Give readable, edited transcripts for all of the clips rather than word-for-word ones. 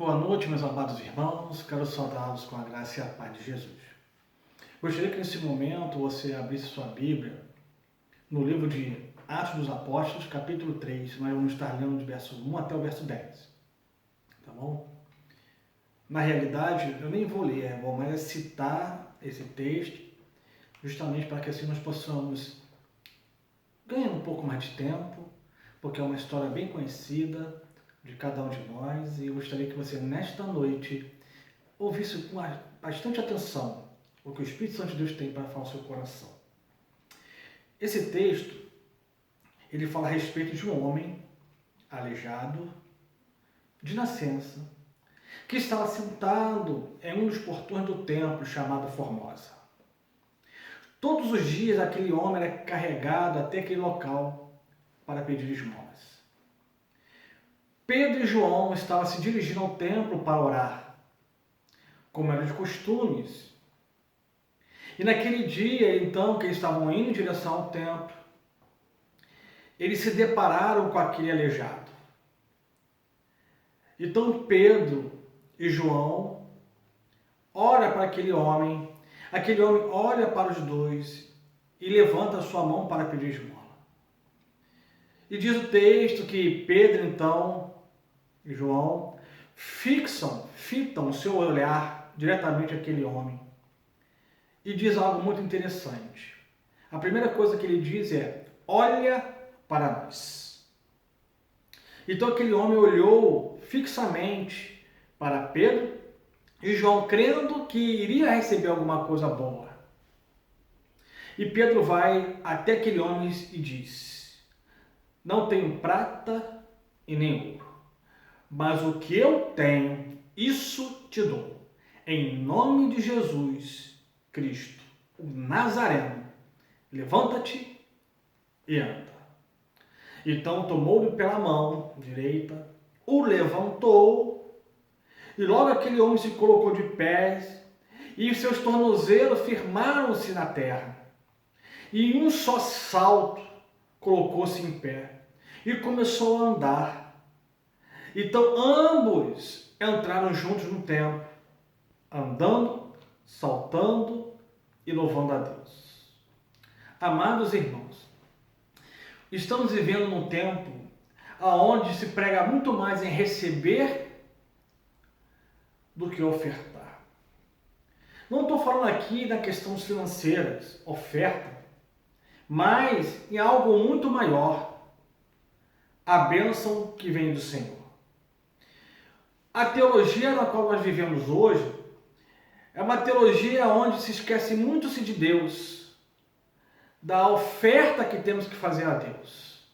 Boa noite, meus amados irmãos. Quero saudá-los com a graça e a paz de Jesus. Gostaria que nesse momento você abrisse sua Bíblia no livro de Atos dos Apóstolos, capítulo 3. Nós vamos estar lendo do verso 1 até o verso 10. Tá bom? Na realidade, eu nem vou ler, vou mais citar esse texto, justamente para que assim nós possamos ganhar um pouco mais de tempo, porque é uma história bem conhecida de cada um de nós, e eu gostaria que você, nesta noite, ouvisse com bastante atenção o que o Espírito Santo de Deus tem para falar ao seu coração. Esse texto, ele fala a respeito de um homem aleijado, de nascença, que estava sentado em um dos portões do templo chamado Formosa. Todos os dias aquele homem era carregado até aquele local para pedir esmolas. Pedro e João estavam se dirigindo ao templo para orar, como era de costumes. E naquele dia, então, que eles estavam indo em direção ao templo, eles se depararam com aquele aleijado. Então Pedro e João olham para aquele homem olha para os dois e levanta a sua mão para pedir esmola. E diz o texto que Pedro, então, e João fitam o seu olhar diretamente àquele homem. E diz algo muito interessante. A primeira coisa que ele diz é: olha para nós. Então aquele homem olhou fixamente para Pedro e João, crendo que iria receber alguma coisa boa. E Pedro vai até aquele homem e diz: não tenho prata e nem ouro, mas o que eu tenho, isso te dou. Em nome de Jesus Cristo, o Nazareno, levanta-te e anda. Então tomou-lhe pela mão direita, o levantou, e logo aquele homem se colocou de pés, e os seus tornozelos firmaram-se na terra. E em um só salto colocou-se em pé e começou a andar. Então ambos entraram juntos no templo, andando, saltando e louvando a Deus. Amados irmãos, estamos vivendo num tempo onde se prega muito mais em receber do que ofertar. Não estou falando aqui da questão financeiras, oferta, mas em algo muito maior, a bênção que vem do Senhor. A teologia na qual nós vivemos hoje é uma teologia onde se esquece muito-se de Deus, da oferta que temos que fazer a Deus,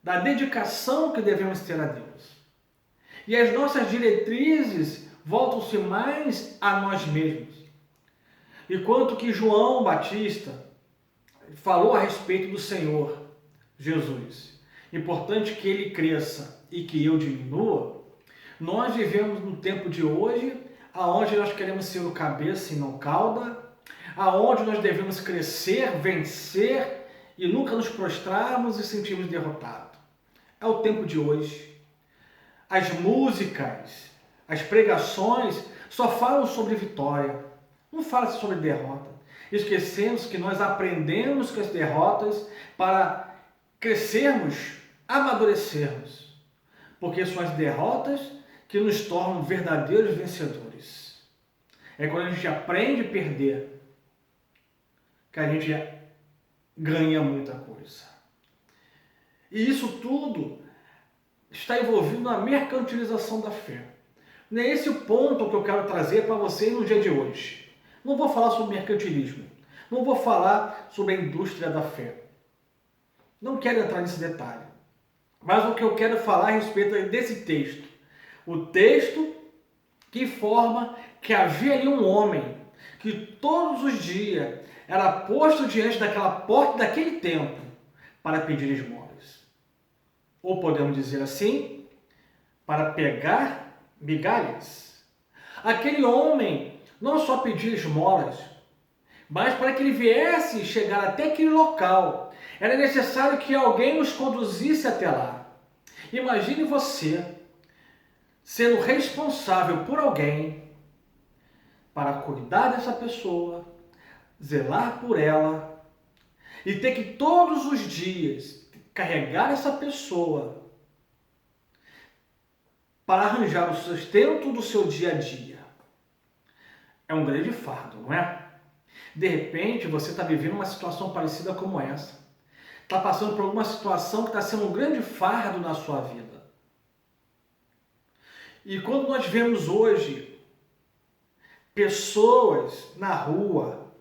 da dedicação que devemos ter a Deus. E as nossas diretrizes voltam-se mais a nós mesmos. Enquanto que João Batista falou a respeito do Senhor Jesus, importante que ele cresça e que eu diminua, nós vivemos no tempo de hoje, aonde nós queremos ser o cabeça e não cauda, aonde nós devemos crescer, vencer e nunca nos prostrarmos e sentirmos derrotados. É o tempo de hoje. As músicas, as pregações só falam sobre vitória, não falam sobre derrota. Esquecemos que nós aprendemos com as derrotas para crescermos, amadurecermos, porque são as derrotas que nos tornam verdadeiros vencedores. É quando a gente aprende a perder que a gente ganha muita coisa. E isso tudo está envolvido na mercantilização da fé. Não é esse o ponto que eu quero trazer para vocês no dia de hoje. Não vou falar sobre mercantilismo. Não vou falar sobre a indústria da fé. Não quero entrar nesse detalhe. Mas o que eu quero falar a respeito desse texto. O texto que informa que havia ali um homem que todos os dias era posto diante daquela porta daquele templo para pedir esmolas. Ou podemos dizer assim, para pegar migalhas. Aquele homem não só pedia esmolas, mas para que ele viesse chegar até aquele local, era necessário que alguém os conduzisse até lá. Imagine você sendo responsável por alguém para cuidar dessa pessoa, zelar por ela e ter que todos os dias carregar essa pessoa para arranjar o sustento do seu dia a dia. É um grande fardo, não é? De repente, você está vivendo uma situação parecida como essa. Está passando por alguma situação que está sendo um grande fardo na sua vida. E quando nós vemos hoje pessoas na rua,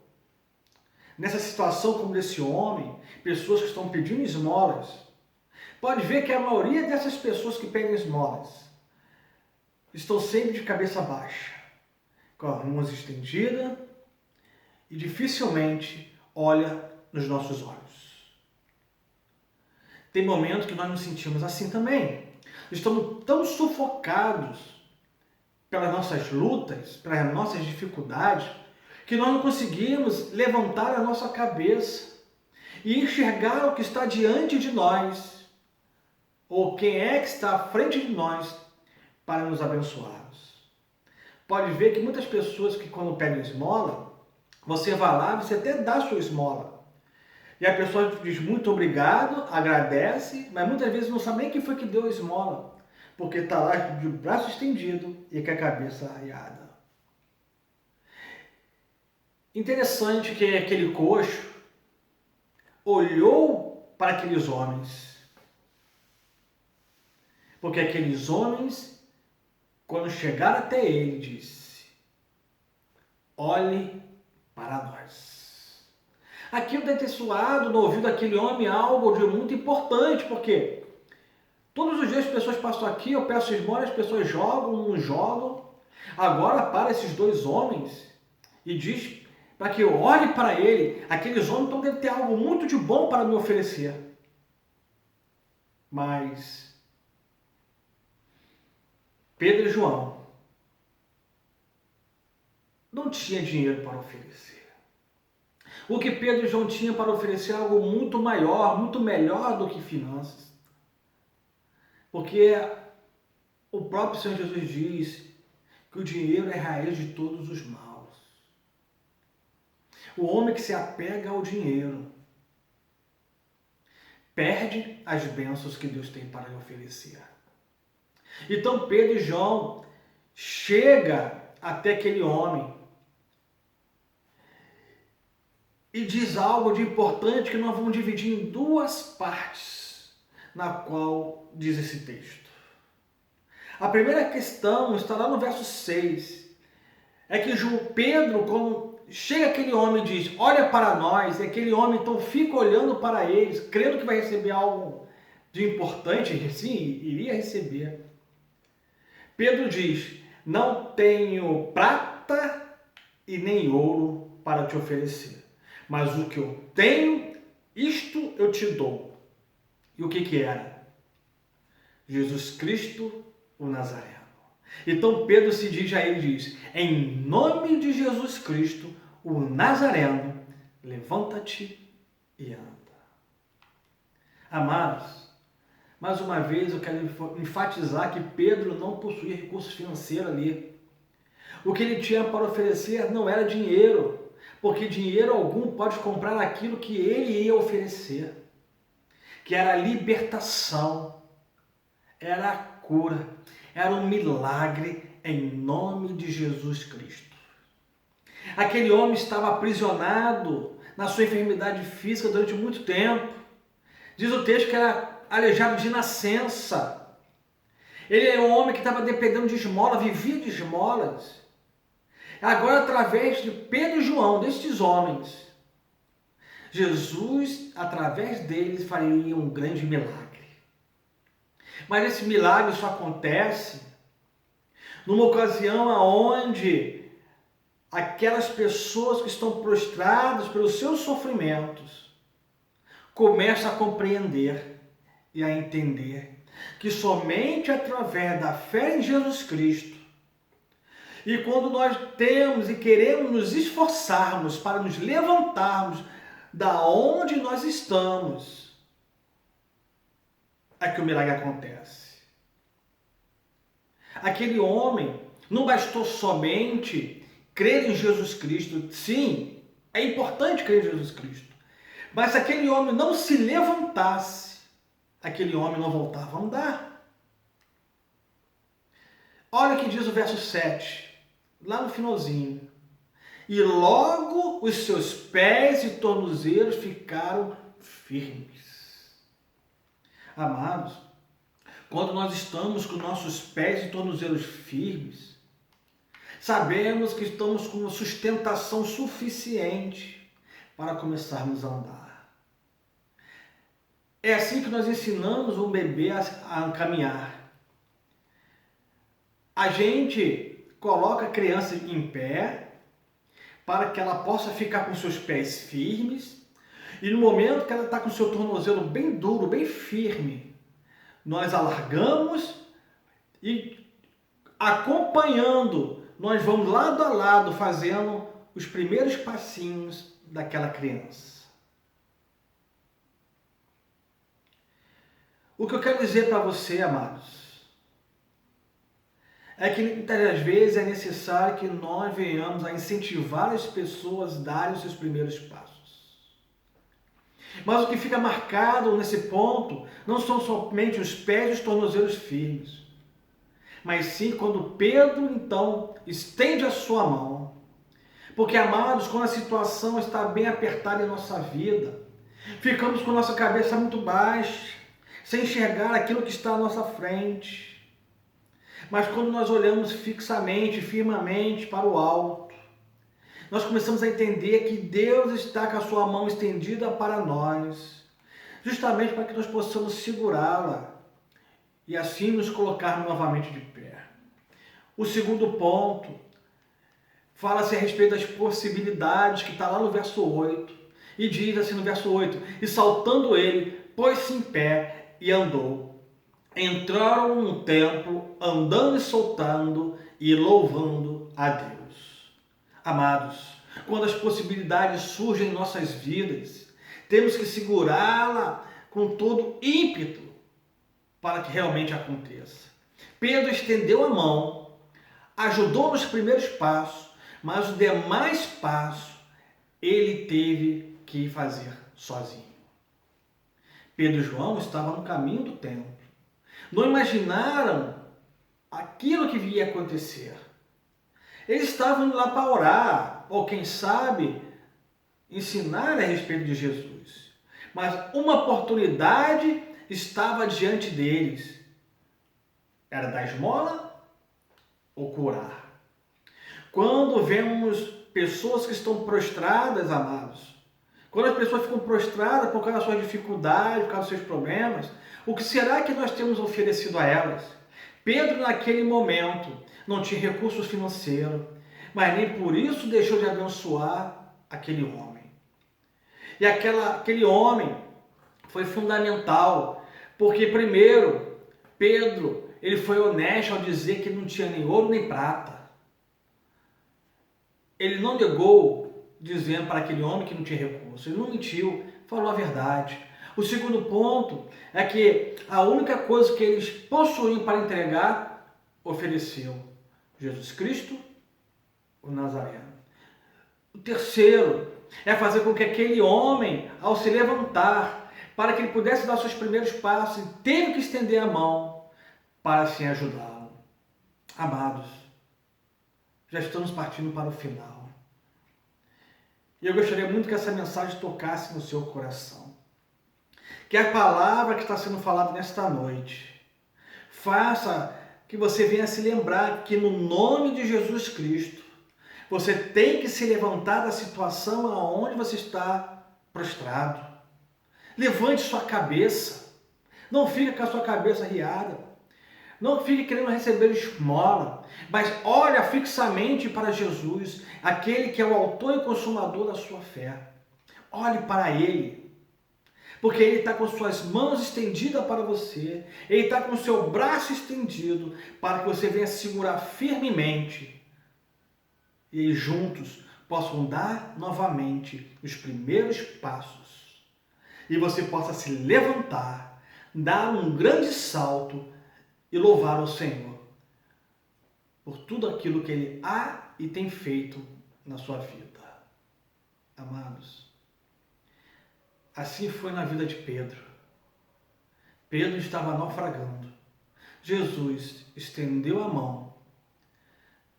nessa situação como desse homem, pessoas que estão pedindo esmolas, pode ver que a maioria dessas pessoas que pedem esmolas estão sempre de cabeça baixa, com as mãos estendidas e dificilmente olha nos nossos olhos. Tem momentos que nós nos sentimos assim também. Estamos tão sufocados pelas nossas lutas, pelas nossas dificuldades, que nós não conseguimos levantar a nossa cabeça e enxergar o que está diante de nós, ou quem é que está à frente de nós para nos abençoarmos. Pode ver que muitas pessoas que quando pedem esmola, você vai lá, você até dá a sua esmola. E a pessoa diz muito obrigado, agradece, mas muitas vezes não sabe nem quem foi que deu a esmola, porque está lá de braço estendido e com a cabeça arreada. Interessante que aquele coxo olhou para aqueles homens, porque aqueles homens, quando chegaram até ele, disse: olhe para nós. Aquilo deve ter soado no ouvido daquele homem algo de muito importante, porque todos os dias as pessoas passam aqui, eu peço esmola, as pessoas jogam, não jogam. Agora para esses dois homens e diz para que eu olhe para ele. Aqueles homens então devem ter algo muito de bom para me oferecer. Mas Pedro e João não tinham dinheiro para oferecer. O que Pedro e João tinham para oferecer é algo muito maior, muito melhor do que finanças. Porque o próprio Senhor Jesus diz que o dinheiro é a raiz de todos os males. O homem que se apega ao dinheiro perde as bênçãos que Deus tem para lhe oferecer. Então Pedro e João chega até aquele homem e diz algo de importante que nós vamos dividir em duas partes, na qual diz esse texto. A primeira questão está lá no verso 6. É que Pedro, quando chega aquele homem e diz, olha para nós, e aquele homem então fica olhando para eles, crendo que vai receber algo de importante, sim, iria receber. Pedro diz, não tenho prata e nem ouro para te oferecer, mas o que eu tenho, isto eu te dou. E o que era? Jesus Cristo, o Nazareno. Então Pedro se dirige a ele e diz, em nome de Jesus Cristo, o Nazareno, levanta-te e anda. Amados, mais uma vez eu quero enfatizar que Pedro não possuía recursos financeiros ali. O que ele tinha para oferecer não era dinheiro, porque dinheiro algum pode comprar aquilo que ele ia oferecer, que era a libertação, era a cura, era um milagre em nome de Jesus Cristo. Aquele homem estava aprisionado na sua enfermidade física durante muito tempo. Diz o texto que era aleijado de nascença. Ele é um homem que estava dependendo de esmola, vivia de esmolas. Agora, através de Pedro e João, destes homens, Jesus, através deles, faria um grande milagre. Mas esse milagre só acontece numa ocasião onde aquelas pessoas que estão prostradas pelos seus sofrimentos começam a compreender e a entender que somente através da fé em Jesus Cristo, e quando nós temos e queremos nos esforçarmos para nos levantarmos da onde nós estamos, é que o milagre acontece. Aquele homem não bastou somente crer em Jesus Cristo. Sim, é importante crer em Jesus Cristo. Mas se aquele homem não se levantasse, aquele homem não voltava a andar. Olha o que diz o verso 7, lá no finalzinho. E logo os seus pés e tornozelos ficaram firmes. Amados, quando nós estamos com nossos pés e tornozelos firmes, sabemos que estamos com sustentação suficiente para começarmos a andar. É assim que nós ensinamos um bebê a caminhar. A gente coloca a criança em pé para que ela possa ficar com seus pés firmes e no momento que ela está com o seu tornozelo bem duro, bem firme, nós alargamos e acompanhando, nós vamos lado a lado fazendo os primeiros passinhos daquela criança. O que eu quero dizer para você, amados, é que muitas vezes é necessário que nós venhamos a incentivar as pessoas a darem os seus primeiros passos. Mas o que fica marcado nesse ponto não são somente os pés e os tornozelos firmes, mas sim quando Pedro, então, estende a sua mão. Porque, amados, quando a situação está bem apertada em nossa vida, ficamos com nossa cabeça muito baixa, sem enxergar aquilo que está à nossa frente. Mas quando nós olhamos fixamente, firmemente para o alto, nós começamos a entender que Deus está com a sua mão estendida para nós, justamente para que nós possamos segurá-la e assim nos colocarmos novamente de pé. O segundo ponto fala-se a respeito das possibilidades, que está lá no verso 8, e diz assim no verso 8, e saltando ele, pôs-se em pé e andou. Entraram no templo, andando e soltando e louvando a Deus. Amados, quando as possibilidades surgem em nossas vidas, temos que segurá-la com todo ímpeto para que realmente aconteça. Pedro estendeu a mão, ajudou nos primeiros passos, mas os demais passos ele teve que fazer sozinho. Pedro e João estavam no caminho do templo. Não imaginaram aquilo que ia acontecer. Eles estavam indo lá para orar, ou quem sabe, ensinar a respeito de Jesus. Mas uma oportunidade estava diante deles. Era dar esmola ou curar. Quando vemos pessoas que estão prostradas, amados, quando as pessoas ficam prostradas por causa das suas dificuldades, por causa dos seus problemas, o que será que nós temos oferecido a elas? Pedro, naquele momento, não tinha recursos financeiros, mas nem por isso deixou de abençoar aquele homem. E aquele homem foi fundamental, porque primeiro, Pedro, ele foi honesto ao dizer que não tinha nem ouro nem prata. Ele não negou, dizendo para aquele homem que não tinha recurso. Ele não mentiu, falou a verdade. O segundo ponto é que a única coisa que eles possuíam para entregar, ofereceu Jesus Cristo, o Nazareno. O terceiro é fazer com que aquele homem, ao se levantar, para que ele pudesse dar seus primeiros passos, teve que estender a mão para assim ajudá-lo. Amados, já estamos partindo para o final. E eu gostaria muito que essa mensagem tocasse no seu coração. Que a palavra que está sendo falada nesta noite faça que você venha se lembrar que no nome de Jesus Cristo, você tem que se levantar da situação aonde você está prostrado. Levante sua cabeça. Não fique com a sua cabeça riada. Não fique querendo receber esmola, mas olha fixamente para Jesus, aquele que é o autor e consumador da sua fé. Olhe para Ele, porque Ele está com suas mãos estendidas para você, Ele está com o seu braço estendido para que você venha segurar firmemente e juntos possam dar novamente os primeiros passos e você possa se levantar, dar um grande salto e louvar o Senhor por tudo aquilo que Ele há e tem feito na sua vida. Amados, assim foi na vida de Pedro. Pedro estava naufragando. Jesus estendeu a mão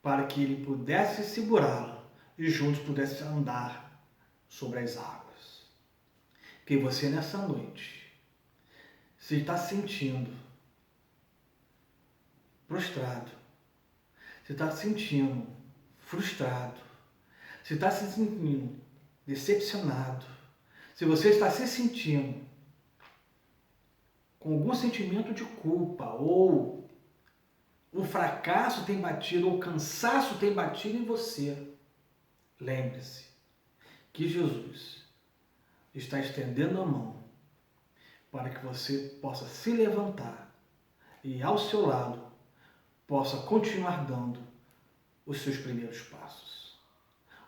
para que ele pudesse segurá-lo e juntos pudessem andar sobre as águas. Que você nessa noite, se está sentindo prostrado, se está sentindo frustrado, se está se sentindo decepcionado, se você está se sentindo com algum sentimento de culpa, ou o fracasso tem batido, ou o cansaço tem batido em você, lembre-se que Jesus está estendendo a mão para que você possa se levantar e ao seu lado possa continuar dando os seus primeiros passos.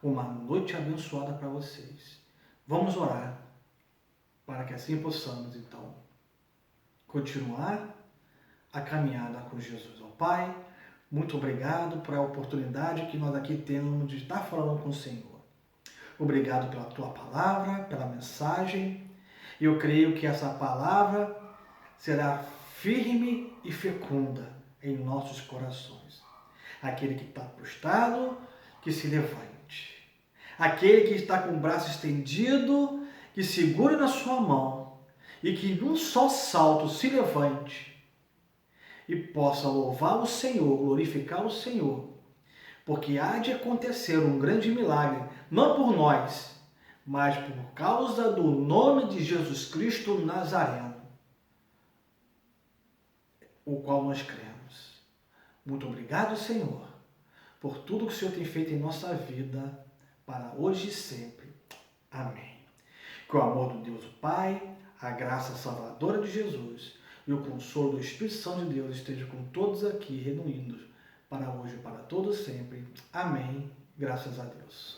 Uma noite abençoada para vocês. Vamos orar para que assim possamos, então, continuar a caminhada com Jesus. Ó Pai, muito obrigado por a oportunidade que nós aqui temos de estar falando com o Senhor. Obrigado pela Tua palavra, pela mensagem. Eu creio que essa palavra será firme e fecunda em nossos corações. Aquele que está prostrado, que se levante. Aquele que está com o braço estendido, que segure na sua mão e que num só salto se levante e possa louvar o Senhor, glorificar o Senhor, porque há de acontecer um grande milagre, não por nós, mas por causa do nome de Jesus Cristo Nazareno, o qual nós cremos. Muito obrigado, Senhor, por tudo que o Senhor tem feito em nossa vida, para hoje e sempre. Amém. Que o amor do Deus o Pai, a graça salvadora de Jesus e o consolo do Espírito Santo de Deus esteja com todos aqui reunidos para hoje e para todos sempre. Amém. Graças a Deus.